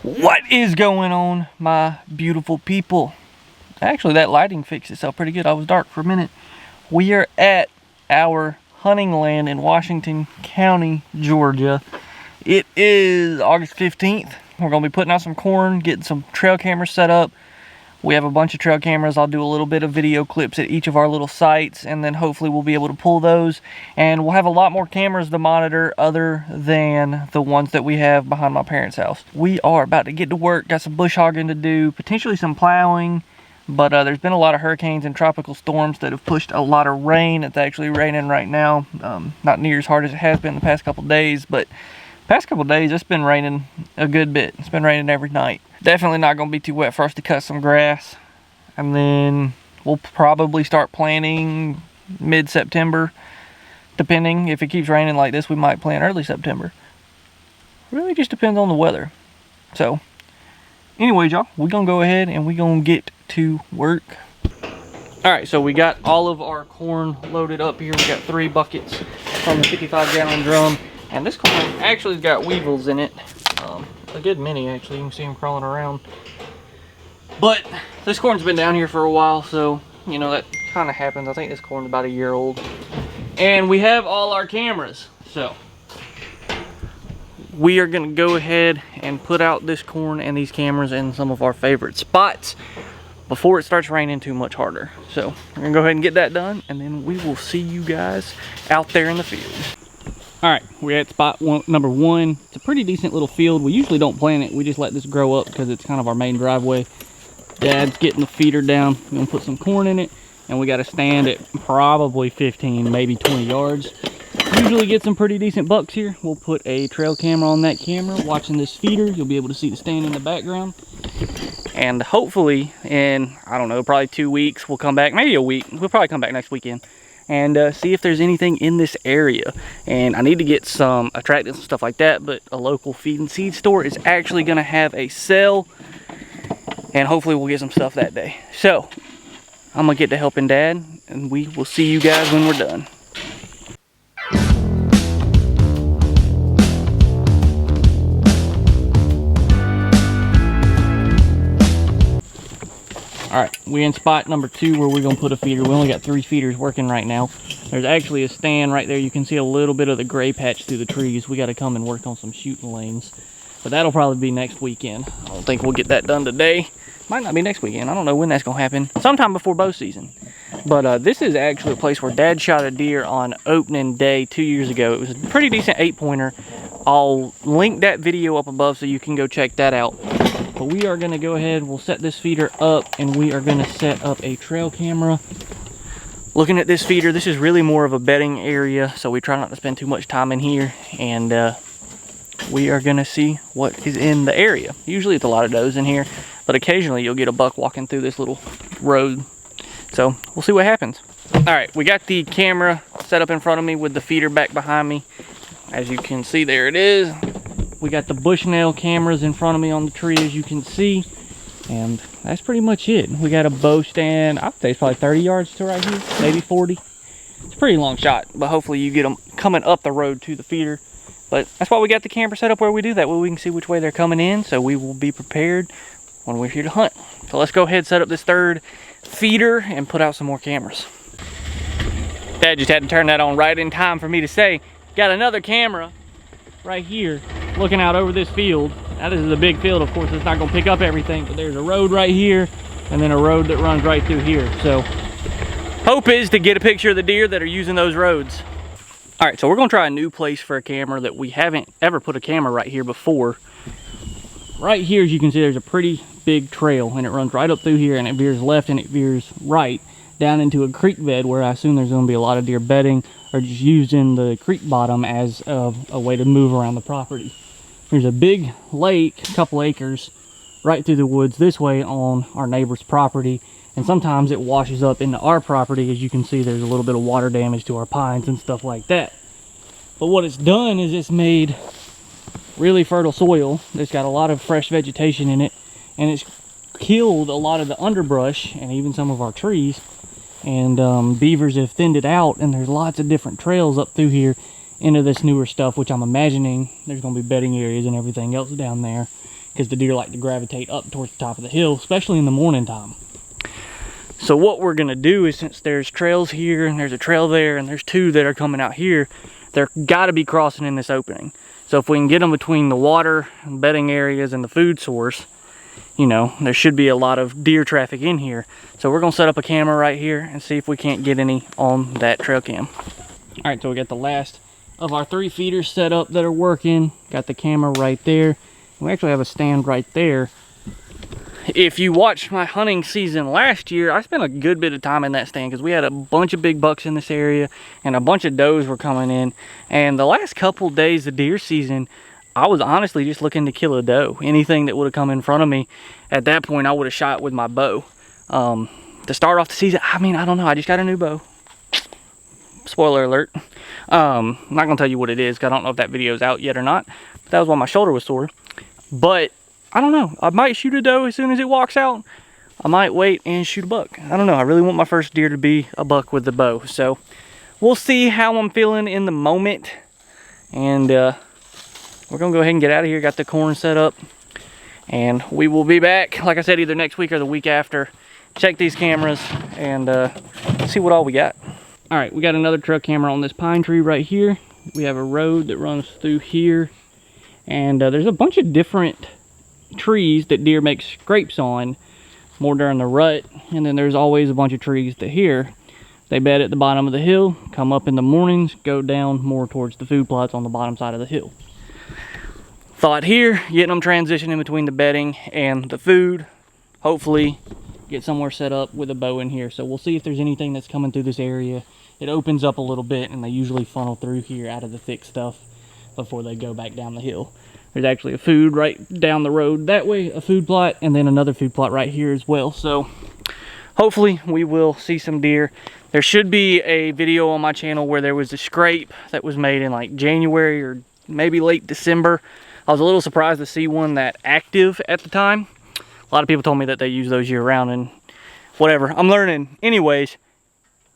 What is going on, my beautiful people? Actually, that lighting fixed itself pretty good. I was dark for a minute. We are at our hunting land in Washington County, Georgia. It is August 15th. We're going to be putting out some corn, getting some trail cameras set up. We have a bunch of trail cameras. I'll do a little bit of video clips at each of our little sites, and then hopefully we'll be able to pull those. And we'll have a lot more cameras to monitor other than the ones that we have behind my parents' house. We are about to get to work. Got some bush hogging to do, potentially some plowing. But there's been a lot of hurricanes and tropical storms that have pushed a lot of rain. It's actually raining right now. Not near as hard as it has been the past couple days, but past couple days it's been raining a good bit. It's been raining every night. Definitely not going to be too wet for us to cut some grass. And then we'll probably start planting mid-September. Depending, if it keeps raining like this, we might plant early September. Really just depends on the weather. So, anyways, y'all, we're going to go ahead and we're going to get to work. Alright, so we got all of our corn loaded up here. We got 3 buckets from the 55-gallon drum. And this corn actually has got weevils in it. A good many, actually. You can see them crawling around. But this corn's been down here for a while, so, you know, that kind of happens. I think this corn's about a year old. And we have all our cameras. So, we are going to go ahead and put out this corn and these cameras in some of our favorite spots before it starts raining too much harder. So, we're going to go ahead and get that done, and then we will see you guys out there in the field. Alright, we're at spot number 1. It's a pretty decent little field. We usually don't plant it. We just let this grow up because it's kind of our main driveway. Dad's getting the feeder down. We're going to put some corn in it. And we got to stand at probably 15, maybe 20 yards. Usually get some pretty decent bucks here. We'll put a trail camera on that camera watching this feeder. You'll be able to see the stand in the background. And hopefully in, I don't know, probably 2 weeks, we'll come back. Maybe a week. We'll probably come back next weekend. And see if there's anything in this area. And I need to get some attractants and stuff like that, but a local feed and seed store is actually going to have a sale, and hopefully we'll get some stuff that day. So I'm going to get to helping Dad, and we will see you guys when we're done. Alright, we're in spot number 2 where we're going to put a feeder. We only got 3 feeders working right now. There's actually a stand right there. You can see a little bit of the gray patch through the trees. We got to come and work on some shooting lanes. But that'll probably be next weekend. I don't think we'll get that done today. Might not be next weekend. I don't know when that's going to happen. Sometime before bow season. But this is actually a place where Dad shot a deer on opening day 2 years ago. It was a pretty decent 8-pointer. I'll link that video up above so you can go check that out. But we are going to go ahead, we'll set this feeder up, and we are going to set up a trail camera. Looking at this feeder, this is really more of a bedding area, so we try not to spend too much time in here. And we are going to see what is in the area. Usually it's a lot of does in here, but occasionally you'll get a buck walking through this little road. So we'll see what happens. Alright, we got the camera set up in front of me with the feeder back behind me. As you can see, there it is. We got the Bushnell cameras in front of me on the tree, as you can see. And that's pretty much it. We got a bow stand. I'd say it's probably 30 yards to right here, maybe 40. It's a pretty long shot, but hopefully you get them coming up the road to the feeder. But that's why we got the camera set up where we do that, where we can see which way they're coming in, so we will be prepared when we're here to hunt. So let's go ahead and set up this 3rd feeder and put out some more cameras. Dad just had to turn that on right in time for me to say, got another camera right here looking out over this field. Now this is a big field, of course it's not going to pick up everything, but there's a road right here and then a road that runs right through here. So hope is to get a picture of the deer that are using those roads. Alright, so we're going to try a new place for a camera that we haven't ever put a camera right here before. Right here, as you can see, there's a pretty big trail, and it runs right up through here, and it veers left and it veers right down into a creek bed where I assume there's going to be a lot of deer bedding or just using the creek bottom as a way to move around the property. There's a big lake, a couple acres, right through the woods this way on our neighbor's property, and sometimes it washes up into our property. As you can see, there's a little bit of water damage to our pines and stuff like that. But what it's done is it's made really fertile soil that's got a lot of fresh vegetation in it, and it's killed a lot of the underbrush and even some of our trees. And beavers have thinned it out, and there's lots of different trails up through here into this newer stuff, which I'm imagining there's going to be bedding areas and everything else down there. because the deer like to gravitate up towards the top of the hill, especially in the morning time. So what we're gonna do is, since there's trails here and there's a trail there and there's two that are coming out here, they're gotta be crossing in this opening. So if we can get them between the water and bedding areas and the food source, you know, there should be a lot of deer traffic in here. So we're gonna set up a camera right here and see if we can't get any on that trail cam. All right, so we got the last of our 3 feeders set up that are working. Got the camera right there. We actually have a stand right there. If you watched my hunting season last year, I spent a good bit of time in that stand because we had a bunch of big bucks in this area and a bunch of does were coming in. And the last couple days of deer season, I was honestly just looking to kill a doe. Anything that would have come in front of me, at that point I would have shot with my bow. To start off the season, I mean, I don't know, I just got a new bow. Spoiler alert. I'm not gonna tell you what it is because I don't know if that video is out yet or not. That was why my shoulder was sore. But I don't know, I might shoot a doe as soon as it walks out. I might wait and shoot a buck. I don't know, I really want my first deer to be a buck with the bow. So we'll see how I'm feeling in the moment. And we're gonna go ahead and get out of here. Got the corn set up. And we will be back, like I said, either next week or the week after. Check these cameras and see what all we got. All right, we got another trail camera on this pine tree right here. We have a road that runs through here. And there's a bunch of different trees that deer make scrapes on more during the rut, and then there's always a bunch of trees that here they bed at the bottom of the hill, come up in the mornings, go down more towards the food plots on the bottom side of the hill. Thought here, getting them transitioning between the bedding and the food, hopefully get somewhere set up with a bow in here. So we'll see if there's anything that's coming through this area. It opens up a little bit and they usually funnel through here out of the thick stuff before they go back down the hill. There's actually a food right down the road that way, a food plot, and then another food plot right here as well. So hopefully we will see some deer. There should be a video on my channel where there was a scrape that was made in like January or maybe late December. I was a little surprised to see one that active at the time. A lot of people told me that they use those year round and whatever. I'm learning. Anyways,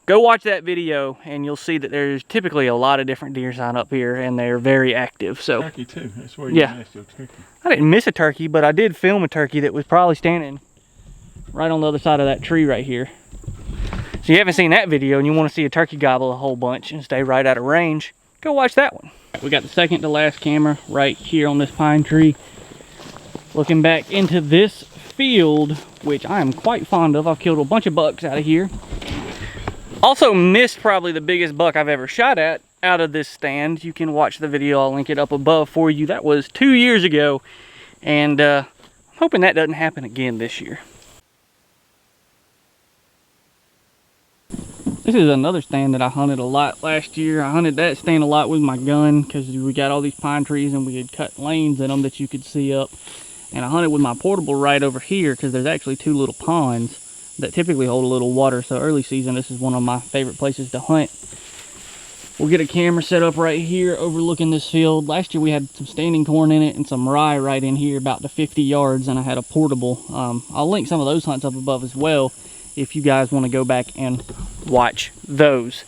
go watch that video and you'll see that there's typically a lot of different deer sign up here and they're very active. So turkey too. That's where you missed your turkey. I didn't miss a turkey, but I did film a turkey that was probably standing right on the other side of that tree right here. So you haven't seen that video and you want to see a turkey gobble a whole bunch and stay right out of range, go watch that one. We got the second to last camera right here on this pine tree. Looking back into this field, which I am quite fond of. I've killed a bunch of bucks out of here. Also missed probably the biggest buck I've ever shot at out of this stand. You can watch the video, I'll link it up above for you. That was 2 years ago, and I'm hoping that doesn't happen again this year. This is another stand that I hunted a lot last year. I hunted that stand a lot with my gun because we got all these pine trees and we had cut lanes in them that you could see up. And I hunted with my portable right over here because there's actually 2 little ponds that typically hold a little water. So early season, this is one of my favorite places to hunt. We'll get a camera set up right here overlooking this field. Last year we had some standing corn in it and some rye right in here about to 50 yards, and I had a portable. I'll link some of those hunts up above as well if you guys want to go back and watch those.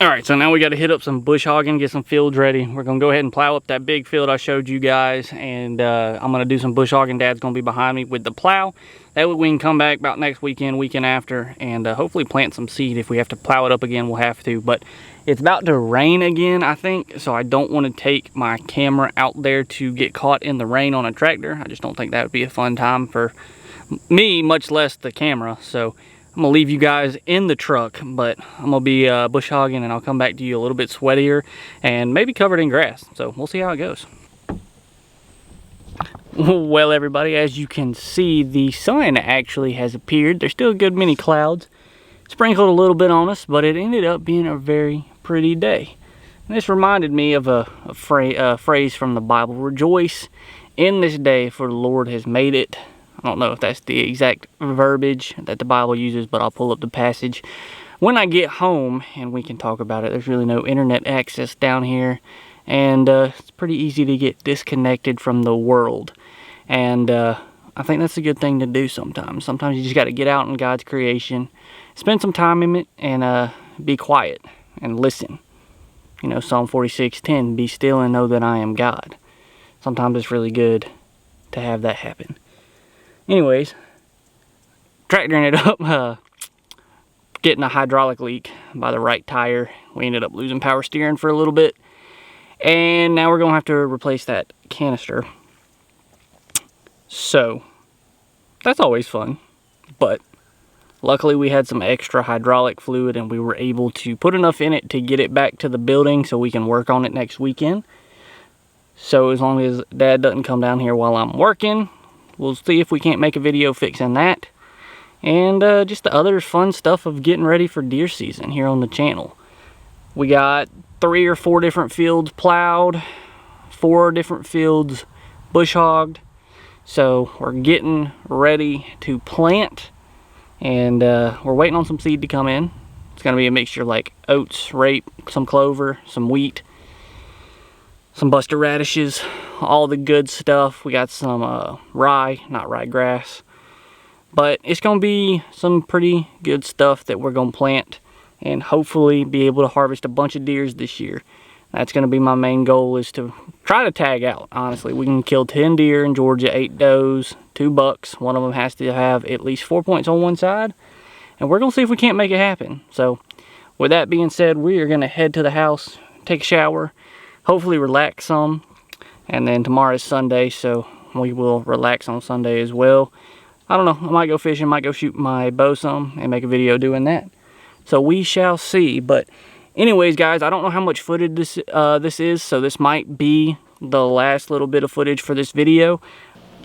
All right, so now we got to hit up some bush hogging, get some fields ready. We're gonna go ahead and plow up that big field I showed you guys, and I'm gonna do some bush hogging. Dad's gonna be behind me with the plow. That way we can come back about next weekend, weekend after, and hopefully plant some seed. If we have to plow it up again, we'll have to, but it's about to rain again, I think, so I don't want to take my camera out there to get caught in the rain on a tractor. I just don't think that would be a fun time for me, much less the camera. So I'm gonna leave you guys in the truck, but I'm gonna be bush hogging, and I'll come back to you a little bit sweatier and maybe covered in grass. So we'll see how it goes. Well, everybody, as you can see, the sun actually has appeared. There's still a good many clouds sprinkled a little bit on us, but it ended up being a very pretty day. And this reminded me of a phrase from the Bible: rejoice in this day, for the Lord has made it. I don't know if that's the exact verbiage that the Bible uses, but I'll pull up the passage when I get home and we can talk about it. There's really no internet access down here, and it's pretty easy to get disconnected from the world. And I think that's a good thing to do sometimes. Sometimes you just got to get out in God's creation, spend some time in it, and be quiet and listen. You know, Psalm 46:10, be still and know that I am God. Sometimes it's really good to have that happen. Anyways, tractoring it up, getting a hydraulic leak by the right tire. We ended up losing power steering for a little bit. And now we're gonna have to replace that canister. So, that's always fun. But, luckily we had some extra hydraulic fluid and we were able to put enough in it to get it back to the building so we can work on it next weekend. So as long as Dad doesn't come down here while I'm working, we'll see if we can't make a video fixing that. And just the other fun stuff of getting ready for deer season here on the channel. We got 3 or 4 different fields plowed, 4 different fields bush hogged. So we're getting ready to plant. And we're waiting on some seed to come in. It's going to be a mixture like oats, rape, some clover, some wheat, some buster radishes, all the good stuff. We got some rye, not ryegrass. But it's going to be some pretty good stuff that we're going to plant and hopefully be able to harvest a bunch of deers this year. That's going to be my main goal, is to try to tag out, honestly. We can kill 10 deer in Georgia, 8 does, 2 bucks. One of them has to have at least 4 points on one side. And we're going to see if we can't make it happen. So, with that being said, we are going to head to the house, take a shower, hopefully relax some. And then tomorrow is Sunday, so we will relax on Sunday as well. I don't know, I might go fishing, might go shoot my bow some and make a video doing that. So we shall see. But anyways, guys, I don't know how much footage this is, so this might be the last little bit of footage for this video.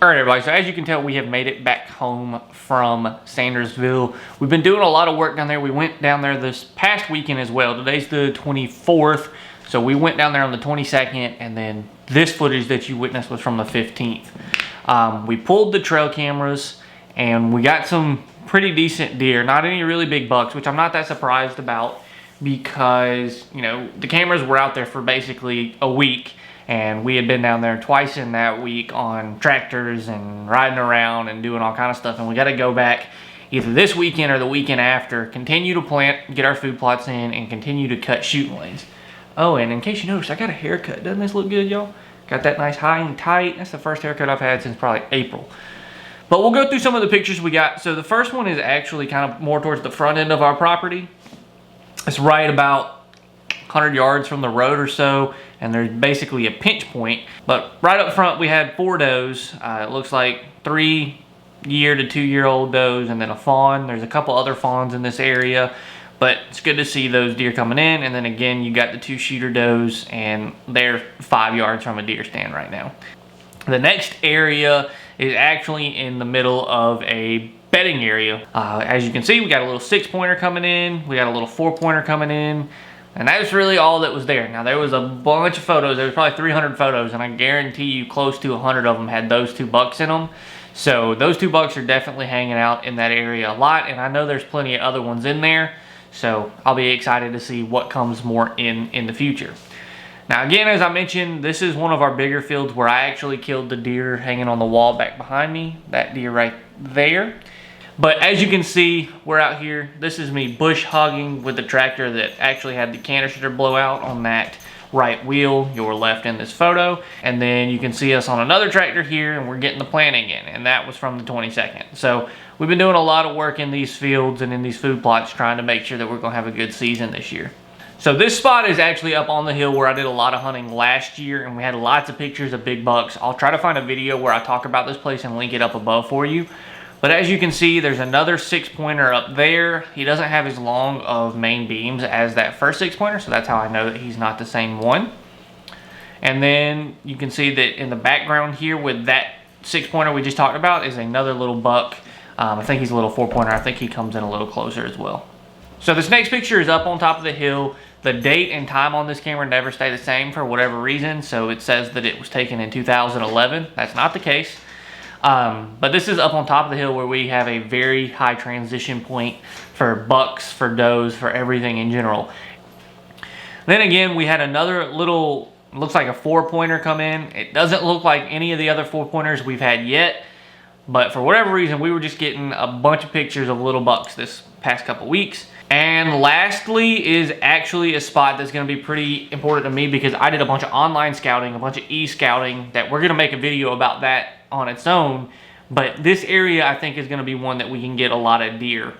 Alright everybody, so as you can tell, we have made it back home from Sandersville. We've been doing a lot of work down there. We went down there this past weekend as well. Today's the 24th, so we went down there on the 22nd, and then this footage that you witnessed was from the 15th. We pulled the trail cameras, and we got some pretty decent deer. Not any really big bucks, which I'm not that surprised about, because, you know, the cameras were out there for basically a week, and we had been down there twice in that week on tractors and riding around and doing all kind of stuff, and we got to go back either this weekend or the weekend after, continue to plant, get our food plots in, and continue to cut shooting lanes. Oh, and in case you noticed, I got a haircut. Doesn't this look good, y'all? Got that nice high and tight. That's the first haircut I've had since probably April. But we'll go through some of the pictures we got. So the first one is actually kind of more towards the front end of our property. It's right about 100 yards from the road or so, and there's basically a pinch point. But right up front, we had 4 does. It looks like 3-year to 2-year-old does, and then a fawn. There's a couple other fawns in this area, but it's good to see those deer coming in. And then again, you got the 2 shooter does, and they're 5 yards from a deer stand right now. The next area is actually in the middle of a bedding area. As you can see, we got a little 6-pointer coming in, we got a little 4-pointer coming in, and that's really all that was there. Now, there was a bunch of photos. There was probably 300 photos, and I guarantee you close to 100 of them had those 2 bucks in them. So those 2 bucks are definitely hanging out in that area a lot, and I know there's plenty of other ones in there. So I'll be excited to see what comes more in the future. Now again, as I mentioned, this is one of our bigger fields where I actually killed the deer hanging on the wall back behind me. That deer right there. But as you can see, we're out here. This is me bush hogging with the tractor that actually had the canister blow out on that right wheel, your left in this photo. And then you can see us on another tractor here, and we're getting the planting in, and that was from the 22nd. So we've been doing a lot of work in these fields and in these food plots, trying to make sure that we're gonna have a good season this year. So this spot is actually up on the hill where I did a lot of hunting last year, and we had lots of pictures of big bucks. I'll try to find a video where I talk about this place and link it up above for you. But as you can see, there's another 6-pointer up there. He doesn't have as long of main beams as that first 6-pointer, so that's how I know that he's not the same one. And then you can see that in the background here with that 6-pointer we just talked about is another little buck. I think he's a little 4-pointer. I think he comes in a little closer as well. So this next picture is up on top of the hill. The date and time on this camera never stay the same for whatever reason. So it says that it was taken in 2011. That's not the case. But this is up on top of the hill where we have a very high transition point for bucks, for does, for everything in general. Then again, we had another little, looks like a 4-pointer come in. It doesn't look like any of the other 4-pointers we've had yet. But for whatever reason, we were just getting a bunch of pictures of little bucks this past couple weeks. And lastly is actually a spot that's going to be pretty important to me because I did a bunch of online scouting, a bunch of e-scouting, that we're going to make a video about that on its own. But this area, I think, is going to be one that we can get a lot of deer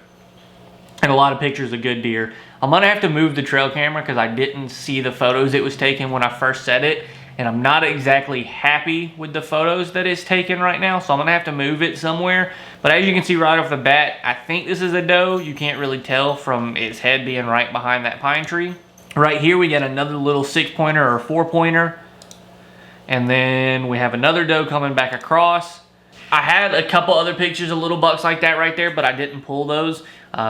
and a lot of pictures of good deer. I'm going to have to move the trail camera because I didn't see the photos it was taken when I first set it. And I'm not exactly happy with the photos that it's taken right now, so I'm going to have to move it somewhere. But as you can see right off the bat, I think this is a doe. You can't really tell from its head being right behind that pine tree. Right here we got another little 6-pointer or 4-pointer. And then we have another doe coming back across. I had a couple other pictures of little bucks like that right there, but I didn't pull those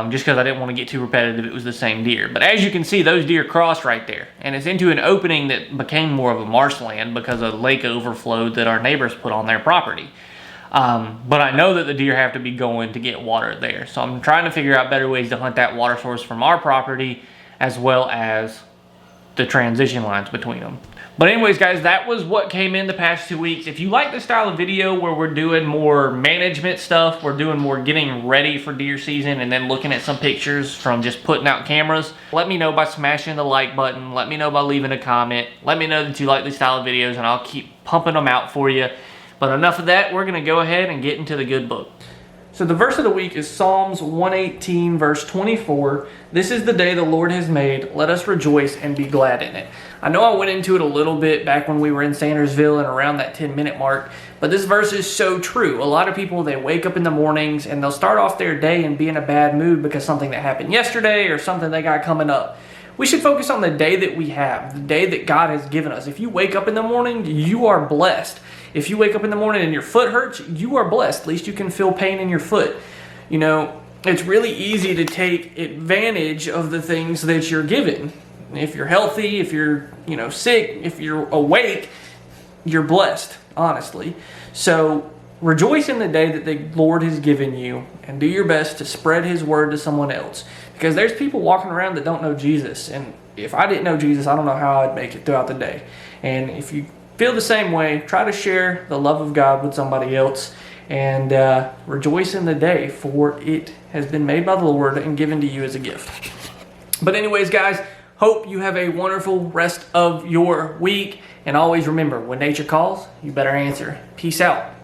just because I didn't want to get too repetitive. It was the same deer. But as you can see, those deer crossed right there. And it's into an opening that became more of a marshland because of lake overflow that our neighbors put on their property. But I know that the deer have to be going to get water there. So I'm trying to figure out better ways to hunt that water source from our property as well as the transition lines between them. But anyways, guys, that was what came in the past 2 weeks. If you like the style of video where we're doing more management stuff, we're doing more getting ready for deer season and then looking at some pictures from just putting out cameras, let me know by smashing the like button. Let me know by leaving a comment. Let me know that you like this style of videos and I'll keep pumping them out for you. But enough of that, we're going to go ahead and get into the good book. So the verse of the week is Psalms 118, verse 24. This is the day the Lord has made. Let us rejoice and be glad in it. I know I went into it a little bit back when we were in Sandersville and around that 10-minute mark, but this verse is so true. A lot of people, they wake up in the mornings and they'll start off their day and be in a bad mood because something that happened yesterday or something they got coming up. We should focus on the day that we have, the day that God has given us. If you wake up in the morning, you are blessed. If you wake up in the morning and your foot hurts, you are blessed. At least you can feel pain in your foot. You know, it's really easy to take advantage of the things that you're given. If you're healthy, if you're, sick, if you're awake, you're blessed, honestly. So rejoice in the day that the Lord has given you and do your best to spread his word to someone else. Because there's people walking around that don't know Jesus. And if I didn't know Jesus, I don't know how I'd make it throughout the day. And if you feel the same way, try to share the love of God with somebody else and rejoice in the day, for it has been made by the Lord and given to you as a gift. But anyways, guys, hope you have a wonderful rest of your week. And always remember, when nature calls, you better answer. Peace out.